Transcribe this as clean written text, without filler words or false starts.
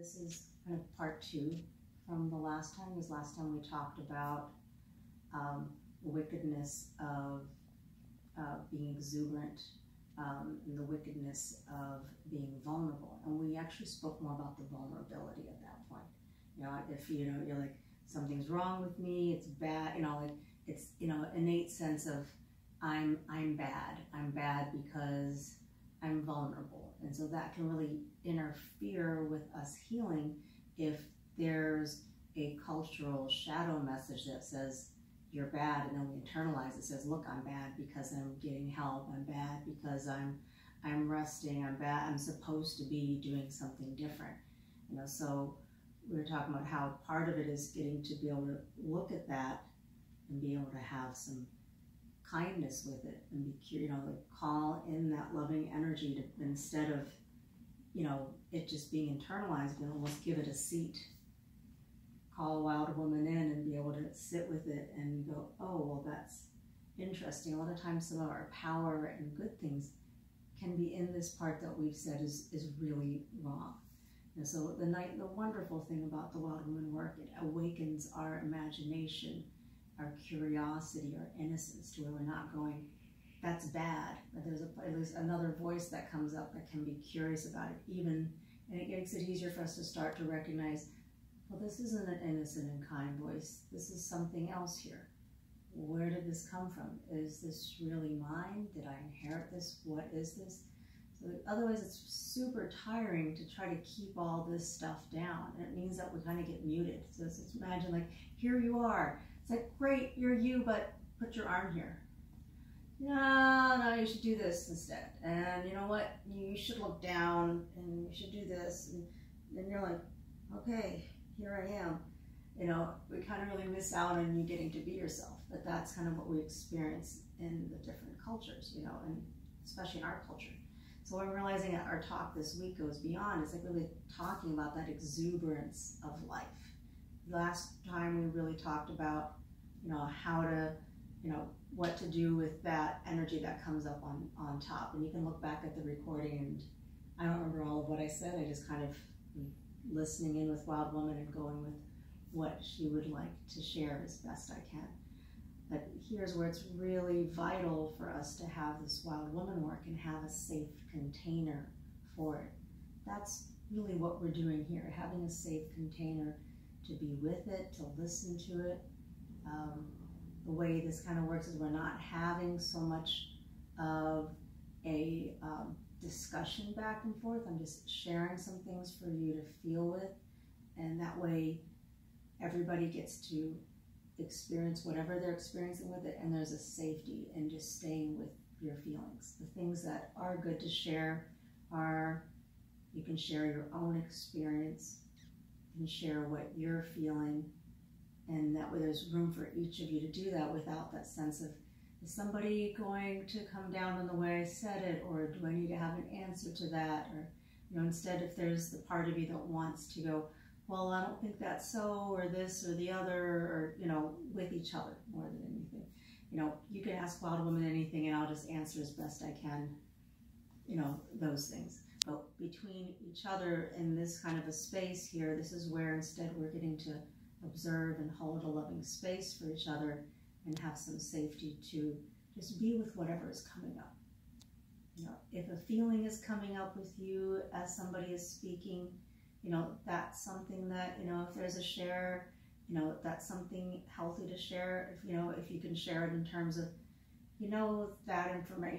This is kind of part two from the last time. Because last time we talked about the wickedness of being exuberant, and the wickedness of being vulnerable. And we actually spoke more about the vulnerability at that point. You know, if you're like, something's wrong with me, it's bad, like it's, innate sense of I'm bad. I'm bad because I'm vulnerable. And so that can really interfere with us healing if there's a cultural shadow message that says you're bad, and then we internalize it, says, look, I'm bad because I'm getting help, I'm bad because I'm resting, I'm bad, I'm supposed to be doing something different. So we were talking about how part of it is getting to be able to look at that and be able to have some kindness with it and be curious, like call in that loving energy to, instead of, it just being internalized, but almost give it a seat. Call a wild woman in and be able to sit with it and go, oh, well, that's interesting. A lot of times some of our power and good things can be in this part that we've said is really wrong. And so the wonderful thing about the wild woman work, it awakens our imagination, our curiosity, our innocence, to where we're not going, that's bad. But there's at least another voice that comes up that can be curious about it, and it makes it easier for us to start to recognize, well, this isn't an innocent and kind voice. This is something else here. Where did this come from? Is this really mine? Did I inherit this? What is this? So otherwise, it's super tiring to try to keep all this stuff down. And it means that we kind of get muted. So it's imagine, like, here you are. It's like, great, you're you, but put your arm here. No, you should do this instead. And you know what? You should look down, and you should do this. And then you're like, okay, here I am. We kind of really miss out on you getting to be yourself. But that's kind of what we experience in the different cultures, and especially in our culture. So I'm realizing that our talk this week goes beyond. It's like really talking about that exuberance of life. Last time we really talked about, how to, what to do with that energy that comes up on top. And you can look back at the recording, and I don't remember all of what I said. I just kind of listening in with Wild Woman and going with what she would like to share as best I can. But here's where it's really vital for us to have this Wild Woman work and have a safe container for it. That's really what we're doing here, having a safe container to be with it, to listen to it. The way this kind of works is we're not having so much of a discussion back and forth. I'm just sharing some things for you to feel with, and that way everybody gets to experience whatever they're experiencing with it, and there's a safety in just staying with your feelings. The things that are good to share are, you can share your own experience, you can share what you're feeling, and that way there's room for each of you to do that without that sense of, is somebody going to come down on the way I said it, or do I need to have an answer to that? Or, instead, if there's the part of you that wants to go, well, I don't think that's so, or this or the other, or, with each other more than anything. You can ask Wild Woman anything, and I'll just answer as best I can, those things. But between each other in this kind of a space here, this is where instead we're getting to observe and hold a loving space for each other and have some safety to just be with whatever is coming up. If a feeling is coming up with you as somebody is speaking, that's something that, if there's a share, that's something healthy to share. If you can share it in terms of, that information